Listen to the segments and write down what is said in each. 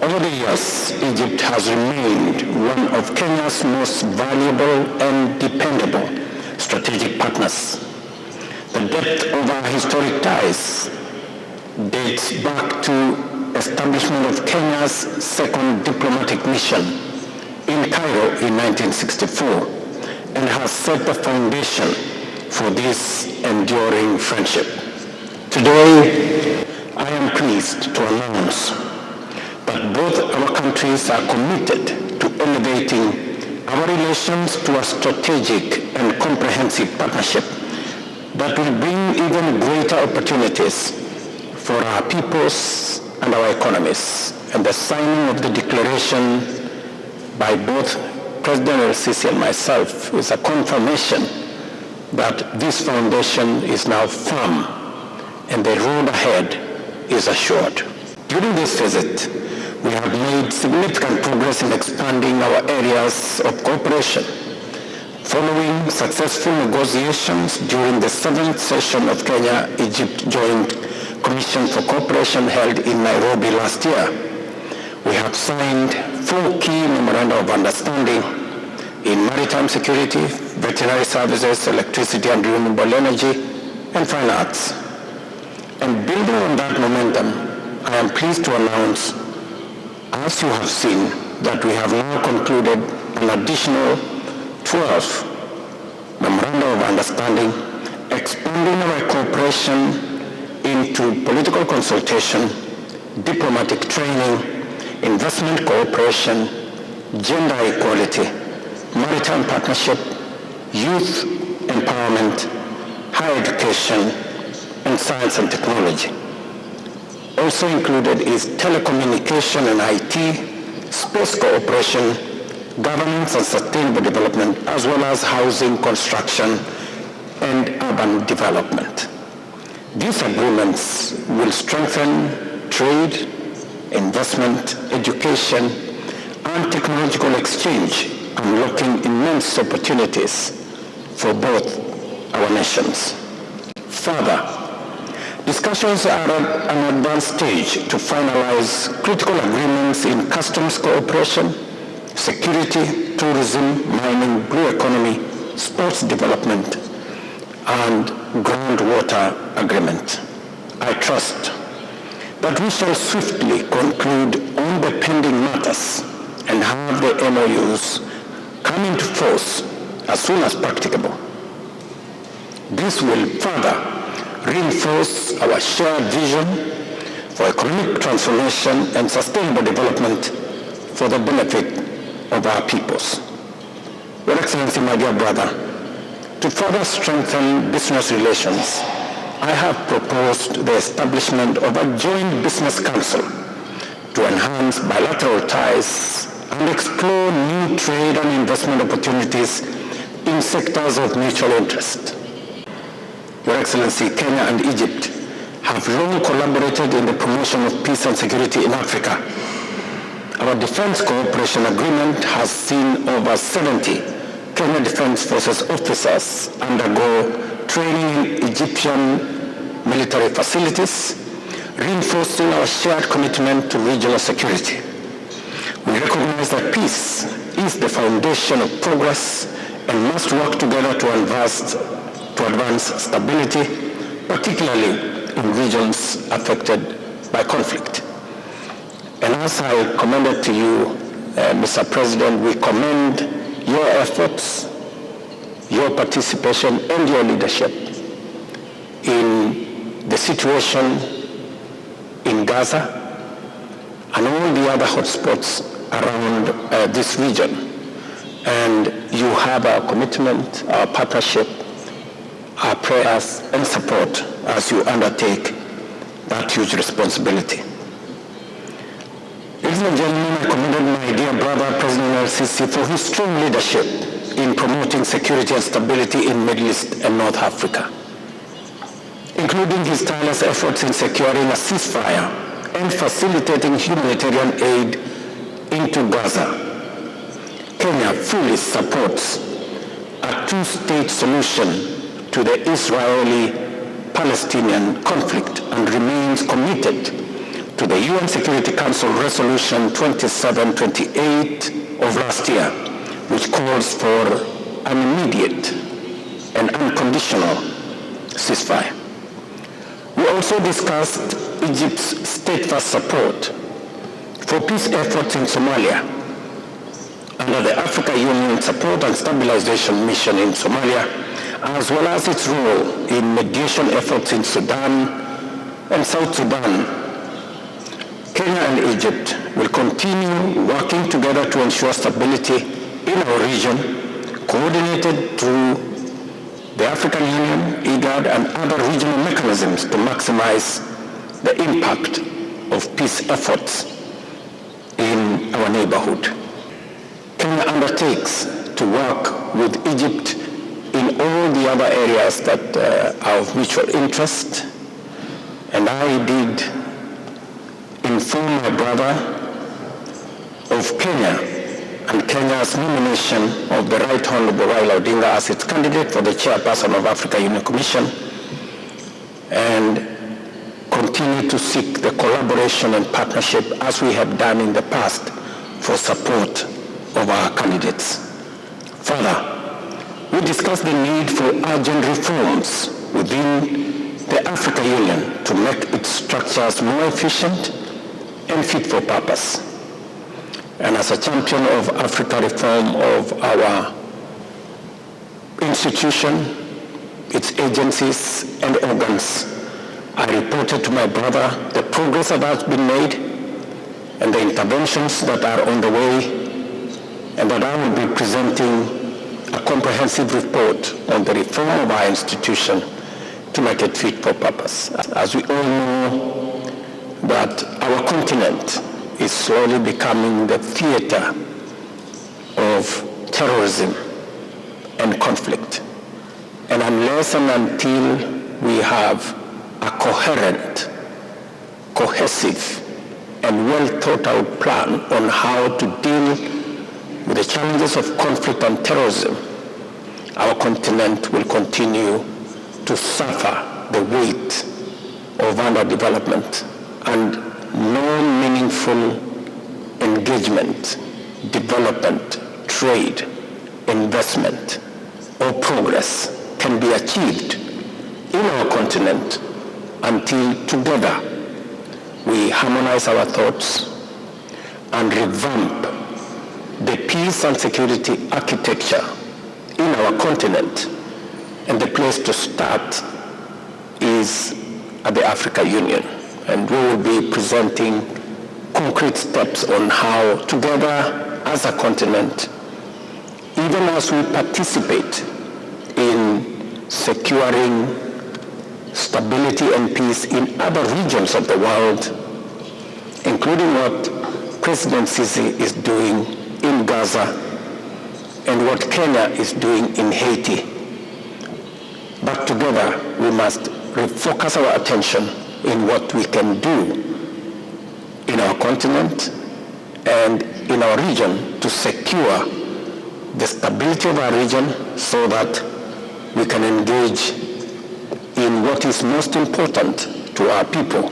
Over the years, Egypt has remained one of Kenya's most valuable and dependable strategic partners. The depth of our historic ties dates back to establishment of Kenya's second diplomatic mission in Cairo in 1964 and has set the foundation for this enduring friendship. Today, I am pleased to announce that both our countries are committed to elevating our relations to a strategic and comprehensive partnership that will bring even greater opportunities for our peoples and our economies. And the signing of the declaration by both President El-Sisi and myself is a confirmation that this foundation is now firm and the road ahead is assured. During this visit, we have made significant progress in expanding our areas of cooperation. Following successful negotiations during the 7th session of Kenya-Egypt Joint Commission for Cooperation held in Nairobi last year, we have signed 4 key memoranda of understanding in maritime security, veterinary services, electricity and renewable energy, and fine arts. And building on that momentum, I am pleased to announce, as you have seen, that we have now concluded an additional 12 memoranda of understanding, expanding our cooperation into political consultation, diplomatic training, investment cooperation, gender equality, maritime partnership, youth empowerment, higher education, and science and technology. Also included is telecommunication and IT, space cooperation, governance and sustainable development, as well as housing, construction, and urban development. These agreements will strengthen trade, investment, education, and technological exchange, unlocking immense opportunities for both our nations. Further, discussions are at an advanced stage to finalize critical agreements in customs cooperation, security, tourism, mining, blue economy, sports development, and groundwater agreement. I trust that we shall swiftly conclude all the pending matters and have the MOUs come into force as soon as practicable. This will further reinforce our shared vision for economic transformation and sustainable development for the benefit of our peoples. Your Excellency, my dear brother, to further strengthen business relations, I have proposed the establishment of a joint business council to enhance bilateral ties and explore new trade and investment opportunities in sectors of mutual interest. Your Excellency, Kenya and Egypt have long collaborated in the promotion of peace and security in Africa. Our defense cooperation agreement has seen over 70 Kenya Defense Forces officers undergo training in Egyptian military facilities, reinforcing our shared commitment to regional security. We recognize that peace is the foundation of progress and must work together to advance stability, particularly in regions affected by conflict. And as I commended to you, Mr. President, we commend your efforts, your participation, and your leadership in the situation in Gaza and all the other hotspots around this region. And you have our commitment, our partnership, our prayers and support as you undertake that huge responsibility. Ladies and gentlemen, I commend my dear brother, President El-Sisi, for his strong leadership in promoting security and stability in Middle East and North Africa, including his tireless efforts in securing a ceasefire and facilitating humanitarian aid into Gaza. Kenya fully supports a two-state solution to the Israeli-Palestinian conflict and remains committed to the UN Security Council Resolution 2728 of last year, which calls for an immediate and unconditional ceasefire. We also discussed Egypt's steadfast support for peace efforts in Somalia under the Africa Union Support and Stabilization Mission in Somalia, as well as its role in mediation efforts in Sudan and South Sudan. Kenya and Egypt will continue working together to ensure stability in our region, coordinated through the African Union, IGAD, and other regional mechanisms to maximize the impact of peace efforts in our neighborhood. Kenya undertakes to work with Egypt in all the other areas that are of mutual interest, and I did inform my brother of Kenya and Kenya's nomination of the Right Honorable Raila Odinga as its candidate for the chairperson of Africa Union Commission, and continue to seek the collaboration and partnership as we have done in the past for support of our candidates. Further, we discussed the need for urgent reforms within the Africa Union to make its structures more efficient and fit for purpose. And as a champion of Africa reform of our institution, its agencies and organs, I reported to my brother the progress that has been made and the interventions that are on the way, and that I will be presenting a comprehensive report on the reform of our institution to make it fit for purpose. As we all know, that our continent is slowly becoming the theater of terrorism and conflict. And unless and until we have a coherent, cohesive, and well-thought-out plan on how to deal with the challenges of conflict and terrorism, our continent will continue to suffer the weight of underdevelopment and no meaningful engagement, development, trade, investment, or progress can be achieved in our continent until together we harmonize our thoughts and revamp the peace and security architecture in our continent. And the place to start is at the Africa Union. And we will be presenting concrete steps on how together as a continent, even as we participate in securing stability and peace in other regions of the world, including what President El-Sisi is doing in Gaza and what Kenya is doing in Haiti. But together we must refocus our attention in what we can do in our continent and in our region to secure the stability of our region so that we can engage in what is most important to our people,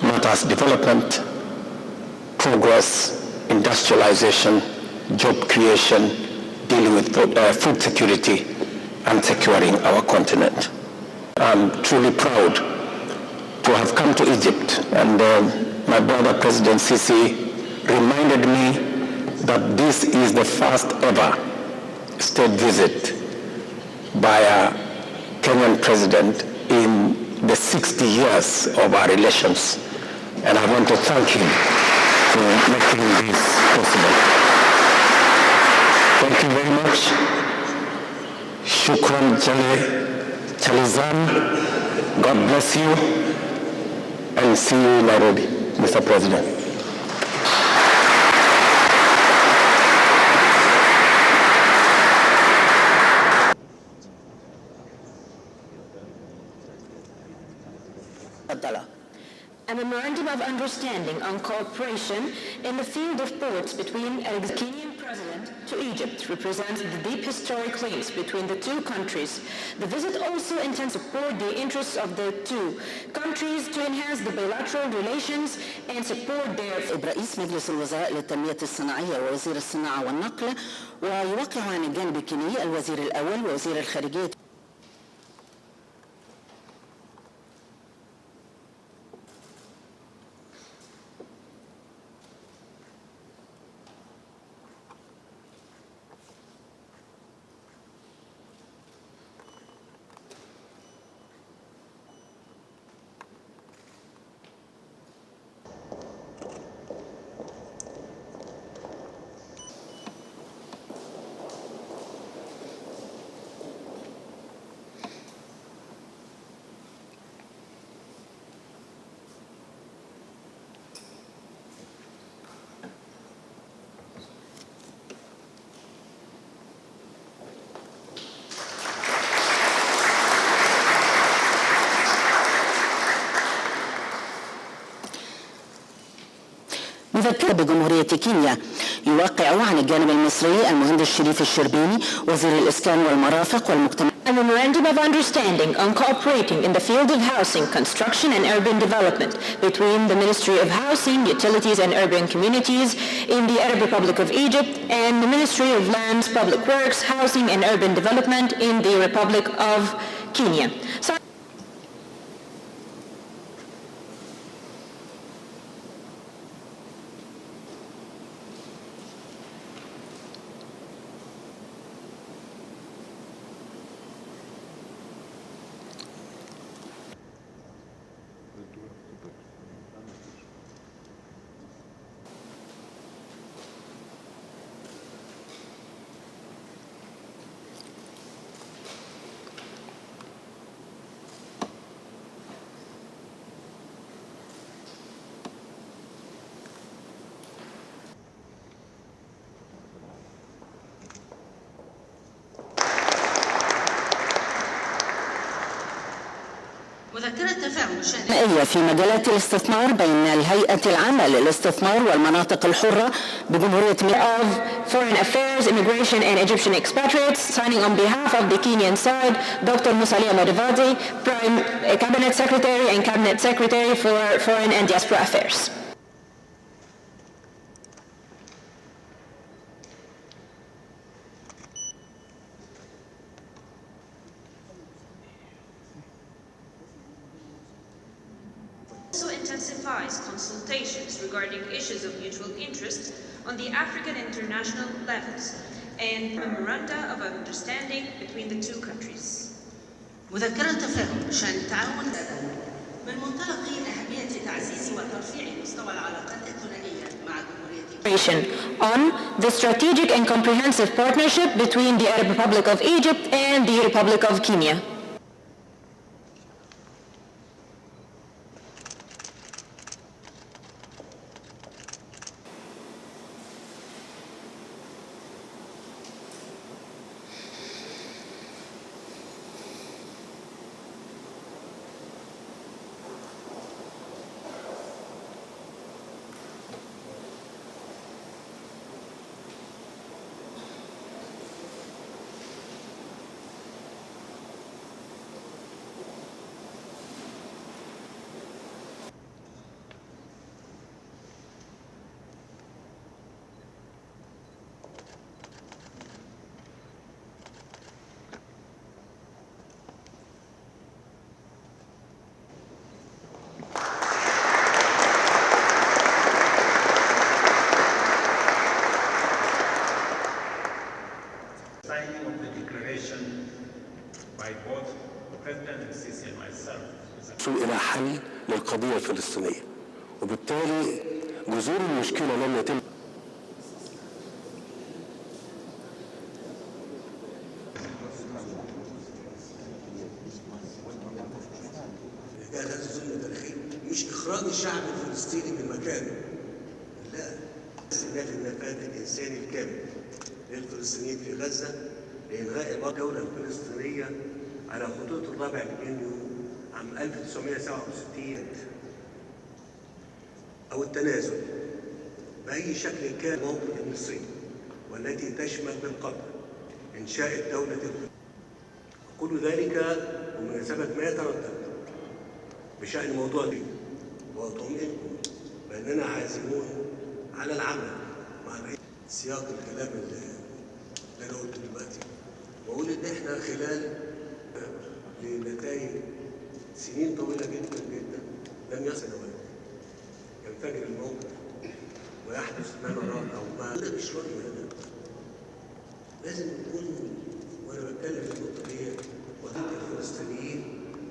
matters development, progress, industrialization, job creation, dealing with food security, and securing our continent. I'm truly proud to have come to Egypt, and my brother President El-Sisi reminded me that this is the first ever state visit by a Kenyan president in the 60 years of our relations, and I want to thank him for making this possible. Thank you very much. Shukran Chalizan. God bless you, and see you in Nairobi, Mr. President. I'm Memorandum of Understanding on Cooperation in the Field of Ports between the Kenyan President to Egypt represents the deep historic links between the two countries. The visit also intends to support the interests of the two countries to enhance the bilateral relations and support their... رئيس مجلس الوزراء للتنمية الصناعية ووزير الصناعة والنقل، ويوقع عن الجانب الكيني الوزير الأول ووزير الخارجية. مذكرة بجمهورية كينيا يوقع عن الجانب المصري المهندس شريف الشربيني وزير الإسكان والمرافق والمجتمع A memorandum of understanding on cooperating in the field of housing, construction and urban development between the Ministry of Housing, Utilities and Urban Communities in the Arab Republic of Egypt and the Ministry of Lands, Public Works, Housing and Urban Development in the Republic of Kenya. في مجالات الاستثمار بين الهيئة العامة للاستثمار والمناطق الحرة بجمهورية of Foreign Affairs, Immigration and Egyptian Expatriates, signing on behalf of the Kenyan side, Dr. Musalia Madavadi, Prime Cabinet Secretary and Cabinet Secretary for Foreign and Diaspora Affairs. Intensifies consultations regarding issues of mutual interest on the African international levels and memoranda of understanding between the two countries. مذكرة تفاهم بشأن التعاون من منطلق أهمية تعزيز وترفيع مستوى العلاقات الثنائية مع جمهورية on the strategic and comprehensive partnership between the Arab Republic of Egypt and the Republic of Kenya. إلى حل للقضية الفلسطينية، وبالتالي جذور المشكلة لم يتم هذا الظلم تاريخي مش إخراج الشعب الفلسطيني من مكانه، لا، استئناف النفاذ الإنساني الكامل للفلسطينيين في غزة لإلغاء الدولة الفلسطينية على خطوط الرابع من يونيو عام 1967 أو التنازل بأي شكل كان موقف المصري والتي تشمل بالقدر إنشاء الدولة كل ذلك بمناسبة ما يتردد بشأن موضوع الدين، وأطمئنكم بأننا عازمون على العمل مع سياق الكلام اللي أنا قلته دلوقتي، وأقول إن إحنا خلال لنتائج سنين طويلة جدا جدا لم يصل وقت ينفجر الموقف ويحدث ما نراه أو ما ده مش رأيي أنا. لازم نكون وأنا بتكلم في النقطة دي وضد الفلسطينيين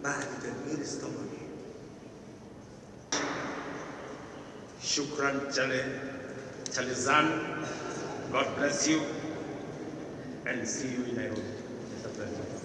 بعد تدمير استمر. Shukran Chalizan. God bless you and see you in Nairobi.